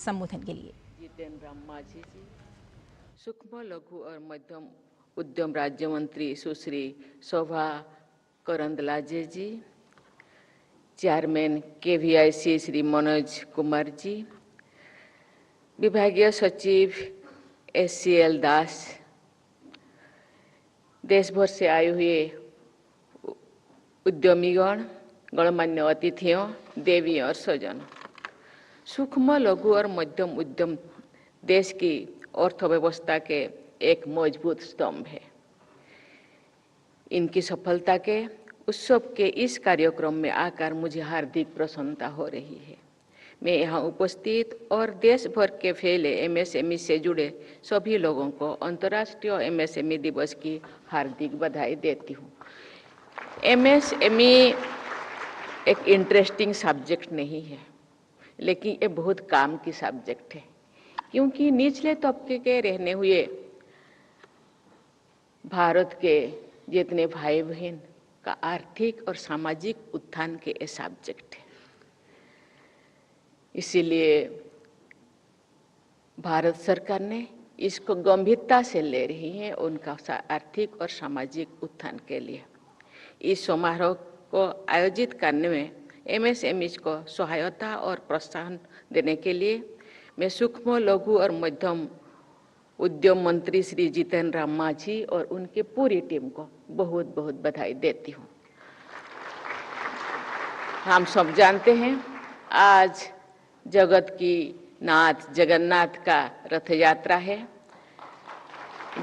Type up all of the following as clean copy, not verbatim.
संबोधन के लिए। जितेंद्र राम मांझी जी, सूक्ष्म लघु और मध्यम उद्यम राज्य मंत्री सुश्री शोभा करंदलाजे जी, चेयरमैन KVIC श्री मनोज कुमार जी, विभागीय सचिव SCL दास, देश भर से आए हुए उद्यमीगण, गणमान्य अतिथियों, देवी और स्वजन। सूक्ष्म लघु और मध्यम उद्यम देश की अर्थव्यवस्था के एक मजबूत स्तंभ है। इनकी सफलता के उत्सव के इस कार्यक्रम में आकर मुझे हार्दिक प्रसन्नता हो रही है। मैं यहाँ उपस्थित और देश भर के फैले MSME से जुड़े सभी लोगों को अंतर्राष्ट्रीय MSME दिवस की हार्दिक बधाई देती हूँ। MSME एक इंटरेस्टिंग सब्जेक्ट नहीं है, लेकिन ये बहुत काम की सब्जेक्ट है, क्योंकि निचले तबके के रहने हुए भारत के जितने भाई बहन का आर्थिक और सामाजिक उत्थान के ये सब्जेक्ट है। इसीलिए भारत सरकार ने इसको गंभीरता से ले रही है उनका आर्थिक और सामाजिक उत्थान के लिए। इस समारोह को आयोजित करने में MSMEs को सहायता और प्रोत्साहन देने के लिए मैं सूक्ष्म लघु और मध्यम उद्यम मंत्री श्री जितेंद्र राम मांझी और उनकी पूरी टीम को बहुत बहुत बधाई देती हूँ। हम सब जानते हैं आज जगत की नाथ जगन्नाथ का रथ यात्रा है।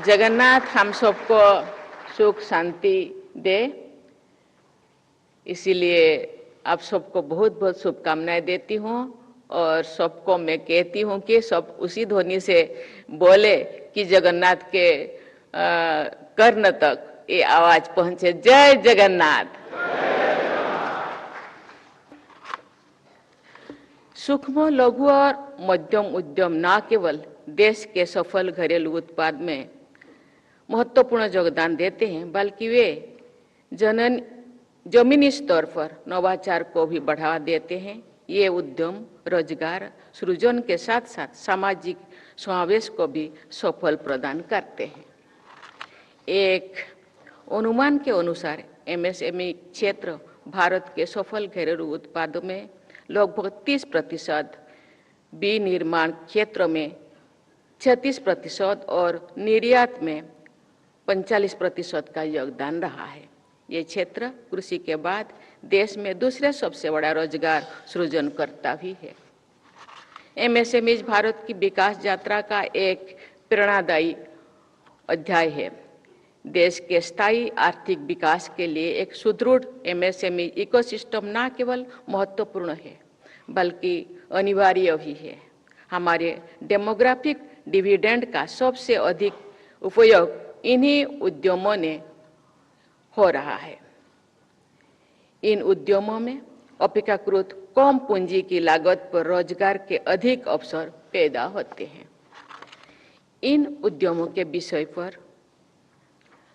जगन्नाथ हम सबको सुख शांति दे, इसीलिए आप सबको बहुत बहुत शुभकामनाएं देती हूँ और सबको मैं कहती हूँ कि सब उसी ध्वनि से बोले कि जगन्नाथ के कर्ण तक ये आवाज पहुंचे। जय जगन्नाथ। सूक्ष्म लघु और मध्यम उद्यम न केवल देश के सफल घरेलू उत्पाद में महत्वपूर्ण योगदान देते हैं, बल्कि वे जमीनी स्तर पर नवाचार को भी बढ़ावा देते हैं। ये उद्यम रोजगार सृजन के साथ साथ सामाजिक समावेश को भी सफल प्रदान करते हैं। एक अनुमान के अनुसार MSME क्षेत्र भारत के सफल घरेलू उत्पादों में लगभग 30%, विनिर्माण क्षेत्र में 36% और निर्यात में 45% का योगदान रहा है। ये क्षेत्र कृषि के बाद देश में दूसरे सबसे बड़ा रोजगार सृजनकर्ता भी है। MSMEs भारत की विकास यात्रा का एक प्रेरणादायी अध्याय है। देश के स्थायी आर्थिक विकास के लिए एक सुदृढ़ MSME इकोसिस्टम न केवल महत्वपूर्ण है, बल्कि अनिवार्य भी है। हमारे डेमोग्राफिक डिविडेंड का सबसे अधिक उपयोग इन्हीं उद्यमों ने हो रहा है। इन उद्यमों में अपेक्षाकृत कम पूंजी की लागत पर रोजगार के अधिक अवसर पैदा होते हैं। इन उद्यमों के विषय पर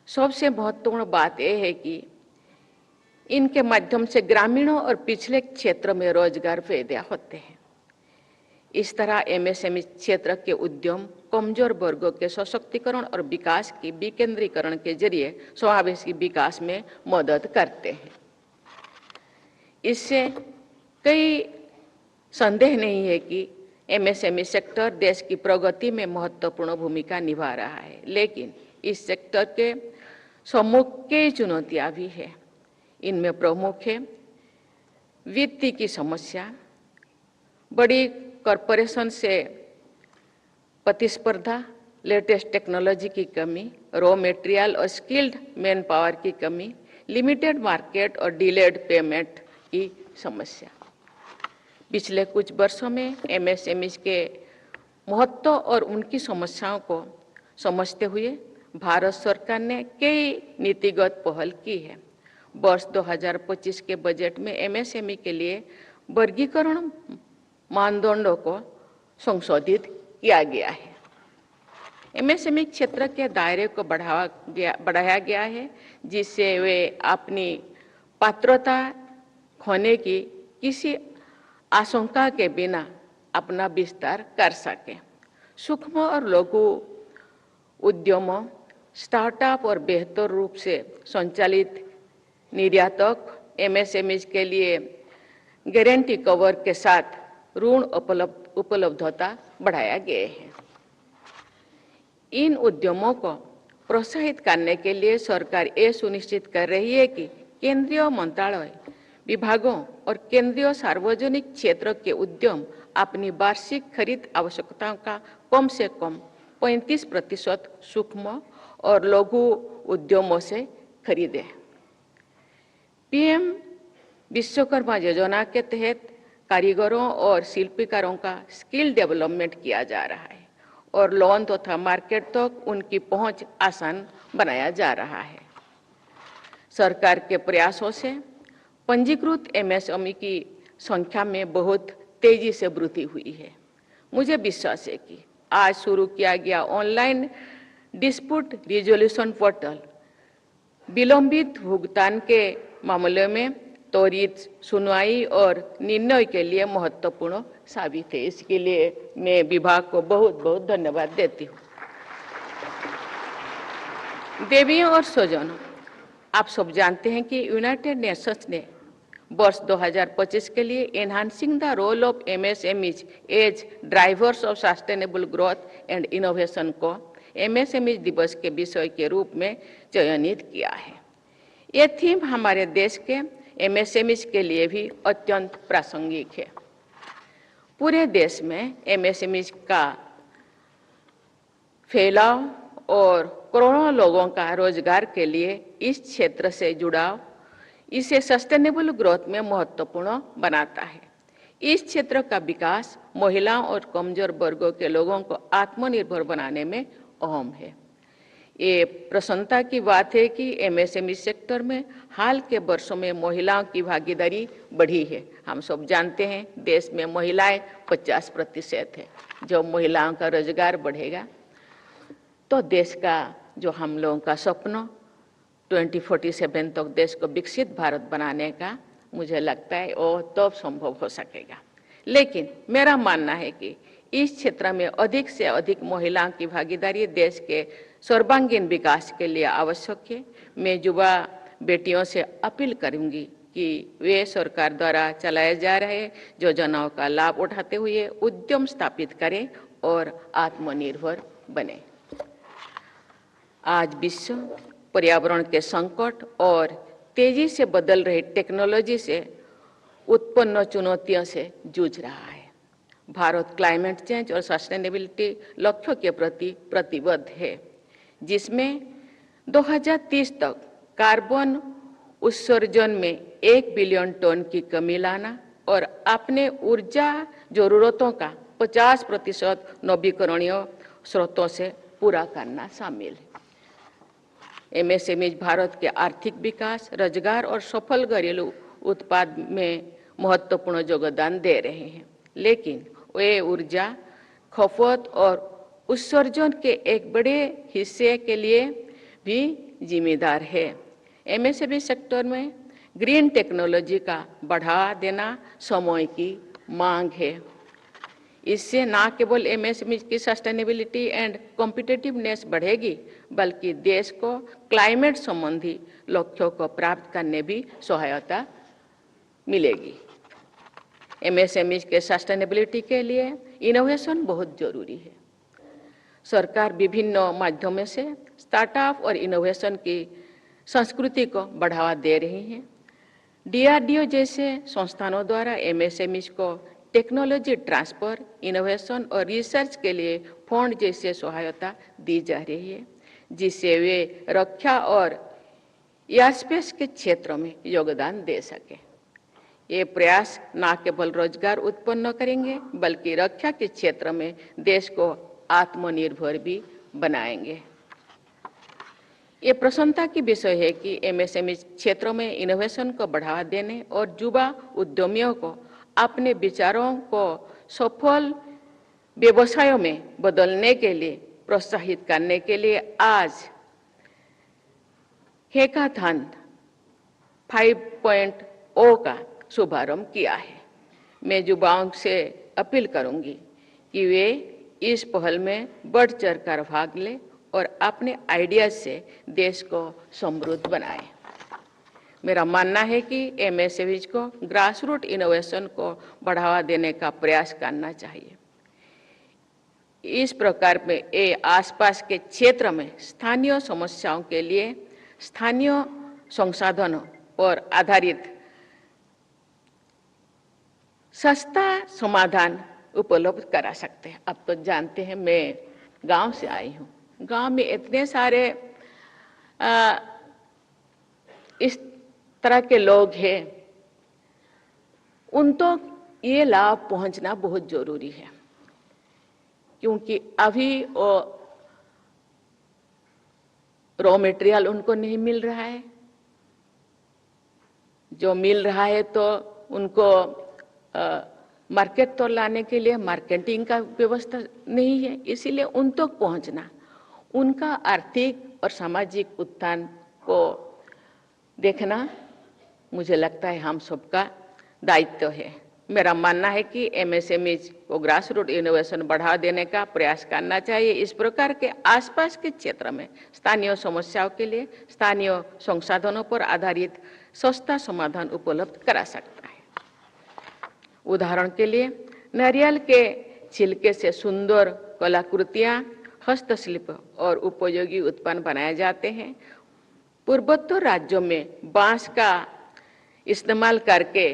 सबसे महत्वपूर्ण बात यह है कि इनके माध्यम से ग्रामीणों और पिछले क्षेत्र में रोजगार पैदा होते हैं। इस तरह MSME क्षेत्र के उद्यम कमजोर वर्गों के सशक्तिकरण और विकास की विकेंद्रीकरण के जरिए समावेशी विकास में मदद करते हैं। इससे कई संदेह नहीं है कि MSME सेक्टर देश की प्रगति में महत्वपूर्ण भूमिका निभा रहा है, लेकिन इस सेक्टर के सम्मुख कई चुनौतियां भी है। इनमें प्रमुख है वित्त की समस्या, बड़ी कॉरपोरेशन से प्रतिस्पर्धा, लेटेस्ट टेक्नोलॉजी की कमी, रॉ मटेरियल और स्किल्ड मैन पावर की कमी, लिमिटेड मार्केट और डिलेड पेमेंट की समस्या। पिछले कुछ वर्षों में MSMEs के महत्व और उनकी समस्याओं को समझते हुए भारत सरकार ने कई नीतिगत पहल की है। वर्ष 2025 के बजट में MSME के लिए वर्गीकरण मानदंडों को संशोधित किया गया है। MSME क्षेत्र के दायरे को बढ़ाया गया है, जिससे वे अपनी पात्रता खोने की किसी आशंका के बिना अपना विस्तार कर सकें। सूक्ष्म और लघु उद्यमों, स्टार्टअप और बेहतर रूप से संचालित निर्यातक एमएसएमई के लिए गारंटी कवर के साथ ऋण उपलब्धता बढ़ाया गया है। इन उद्यमों को प्रोत्साहित करने के लिए सरकार ये सुनिश्चित कर रही है कि केंद्रीय मंत्रालय, विभागों और केंद्रीय सार्वजनिक क्षेत्र के उद्यम अपनी वार्षिक खरीद आवश्यकताओं का कम से कम 35% सूक्ष्म और लघु उद्यमों से खरीदें। पीएम विश्वकर्मा योजना के तहत कारीगरों और शिल्पकारों का स्किल डेवलपमेंट किया जा रहा है और लोन तथा मार्केट तक उनकी पहुंच आसान बनाया जा रहा है। सरकार के प्रयासों से पंजीकृत एमएसएमई की संख्या में बहुत तेजी से वृद्धि हुई है। मुझे विश्वास है कि आज शुरू किया गया ऑनलाइन डिस्प्यूट रिजोल्यूशन पोर्टल विलंबित भुगतान के मामले में त्वरित सुनवाई और निर्णय के लिए महत्वपूर्ण साबित है। इसके लिए मैं विभाग को बहुत बहुत धन्यवाद देती हूँ। देवियों और स्वजनों, आप सब जानते हैं कि यूनाइटेड नेशंस ने वर्ष 2025 के लिए enhancing the role of MSMEs as drivers of sustainable growth and innovation को एमएसएमई दिवस के विषय के रूप में चयनित किया है। ये थीम हमारे देश के एमएसएमईज के लिए भी अत्यंत प्रासंगिक है। पूरे देश में एमएसएमईज का फैलाव और करोड़ों लोगों का रोजगार के लिए इस क्षेत्र से जुड़ाव इसे सस्टेनेबल ग्रोथ में महत्वपूर्ण बनाता है। इस क्षेत्र का विकास महिलाओं और कमजोर वर्गों के लोगों को आत्मनिर्भर बनाने में अहम है। ये प्रसन्नता की बात है कि एमएसएमई सेक्टर में हाल के वर्षों में महिलाओं की भागीदारी बढ़ी है। हम सब जानते हैं देश में महिलाएं 50% है। जब महिलाओं का रोजगार बढ़ेगा तो देश का जो हम लोगों का सपना 2047 तक देश को विकसित भारत बनाने का मुझे लगता है वो तब संभव हो सकेगा। लेकिन मेरा मानना है कि इस क्षेत्र में अधिक से अधिक महिलाओं की भागीदारी देश के सर्वांगीण विकास के लिए आवश्यक है। मैं युवा बेटियों से अपील करूंगी कि वे सरकार द्वारा चलाए जा रहे योजनाओं का लाभ उठाते हुए उद्यम स्थापित करें और आत्मनिर्भर बने। आज विश्व पर्यावरण के संकट और तेजी से बदल रही टेक्नोलॉजी से उत्पन्न चुनौतियों से जूझ रहा है। भारत क्लाइमेट चेंज और सस्टेनेबिलिटी लक्ष्यों के प्रति प्रतिबद्ध है, जिसमें 2030 तक कार्बन उत्सर्जन में 1 बिलियन टन की कमी लाना और अपने ऊर्जा जरूरतों का 50% नवीकरणीय स्रोतों से पूरा करना शामिल है। एमएसएमईज भारत के आर्थिक विकास, रोजगार और सफल घरेलू उत्पाद में महत्वपूर्ण योगदान दे रहे हैं, लेकिन वे ऊर्जा खपत और उत्सर्जन के एक बड़े हिस्से के लिए भी जिम्मेदार है। एमएसएमई सेक्टर में ग्रीन टेक्नोलॉजी का बढ़ावा देना समय की मांग है। इससे न केवल एमएसएमई की सस्टेनेबिलिटी एंड कॉम्पिटिटिवनेस बढ़ेगी, बल्कि देश को क्लाइमेट संबंधी लक्ष्यों को प्राप्त करने भी सहायता मिलेगी। एमएसएमई के सस्टेनेबिलिटी के लिए इनोवेशन बहुत जरूरी है। सरकार विभिन्न माध्यमों से स्टार्टअप और इनोवेशन की संस्कृति को बढ़ावा दे रही है। डीआरडीओ जैसे संस्थानों द्वारा एमएसएमई को टेक्नोलॉजी ट्रांसफर, इनोवेशन और रिसर्च के लिए फंड जैसे सहायता दी जा रही है, जिससे वे रक्षा और एयरस्पेस के क्षेत्र में योगदान दे सके। ये प्रयास न केवल रोजगार उत्पन्न करेंगे, बल्कि रक्षा के क्षेत्र में देश को आत्मनिर्भर भी बनाएंगे। ये प्रसन्नता की विषय है कि एमएसएमई क्षेत्रों में इनोवेशन को बढ़ावा देने और युवा उद्यमियों को अपने विचारों को सफल व्यवसायों में बदलने के लिए प्रोत्साहित करने के लिए आज हैकाथन 5.0 का शुभारंभ किया है। मैं युवाओं से अपील करूंगी कि वे इस पहल में बढ़ चढ़कर भाग लें और अपने आइडियाज से देश को समृद्ध बनाएं। मेरा मानना है कि एमएसएमईज को ग्रास रूट इनोवेशन को बढ़ावा देने का प्रयास करना चाहिए। इस प्रकार में ये आसपास के क्षेत्र में स्थानीय समस्याओं के लिए स्थानीय संसाधनों पर आधारित सस्ता समाधान उपलब्ध करा सकते हैं। अब तो जानते हैं, मैं गांव से आई हूँ, गांव में इतने सारे इस तरह के लोग हैं, उन तो ये लाभ पहुंचना बहुत जरूरी है, क्योंकि अभी वो रॉ मटेरियल उनको नहीं मिल रहा है, जो मिल रहा है तो उनको मार्केट तो लाने के लिए मार्केटिंग का व्यवस्था नहीं है, इसीलिए उन तक पहुंचना, उनका आर्थिक और सामाजिक उत्थान को देखना मुझे लगता है हम सबका दायित्व है। मेरा मानना है कि एमएसएमईज को ग्रास रूट इनोवेशन बढ़ावा देने का प्रयास करना चाहिए। इस प्रकार के आसपास के क्षेत्र में स्थानीय समस्याओं के लिए स्थानीय संसाधनों पर आधारित सस्ता समाधान उपलब्ध करा सकता है। उदाहरण के लिए नारियल के छिलके से सुंदर कलाकृतियां, हस्तशिल्प और उपयोगी उत्पन्न बनाए जाते हैं। पूर्वोत्तर राज्यों में बांस का इस्तेमाल करके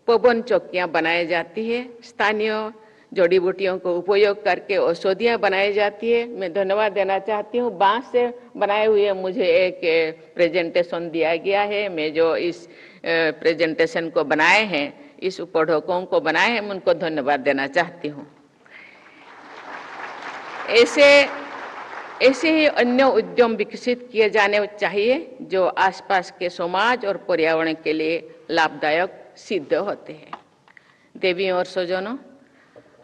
पवन चौकियां बनाई जाती है। स्थानीय जड़ी बूटियों को उपयोग करके औषधियां बनाई जाती है। मैं धन्यवाद देना चाहती हूँ, बांस से बनाए हुए मुझे एक प्रेजेंटेशन दिया गया है। मैं जो इस प्रेजेंटेशन को बनाए हैं, इस उपढ़कों को बनाए हैं, मैं उनको धन्यवाद देना चाहती हूँ। ऐसे ही अन्य उद्यम विकसित किए जाने चाहिए जो आसपास के समाज और पर्यावरण के लिए लाभदायक सिद्ध होते हैं। देवियों और स्वजनों,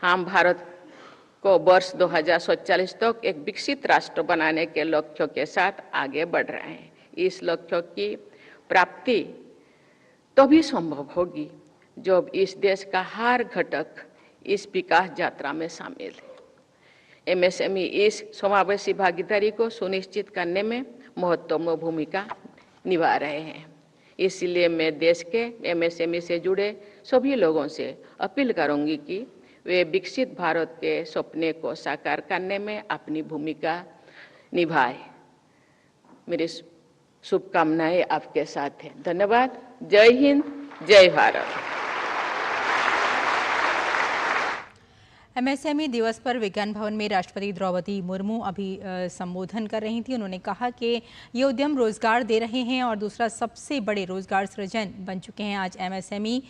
हम भारत को वर्ष 2047 तक एक विकसित राष्ट्र बनाने के लक्ष्य के साथ आगे बढ़ रहे हैं। इस लक्ष्य की प्राप्ति तभी संभव होगी जब इस देश का हर घटक इस विकास यात्रा में शामिल है। एमएसएमई इस समावेशी भागीदारी को सुनिश्चित करने में महत्वपूर्ण भूमिका निभा रहे हैं। इसलिए मैं देश के एमएसएमई से जुड़े सभी लोगों से अपील करूंगी कि वे विकसित भारत के सपने को साकार करने में अपनी भूमिका निभाएं। मेरी शुभकामनाएं आपके साथ हैं। धन्यवाद। जय हिंद, जय भारत। एमएसएमई दिवस पर विज्ञान भवन में राष्ट्रपति द्रौपदी मुर्मू अभी संबोधन कर रही थी। उन्होंने कहा कि ये उद्यम रोजगार दे रहे हैं और दूसरा सबसे बड़े रोजगार सृजन बन चुके हैं आज एमएसएमई।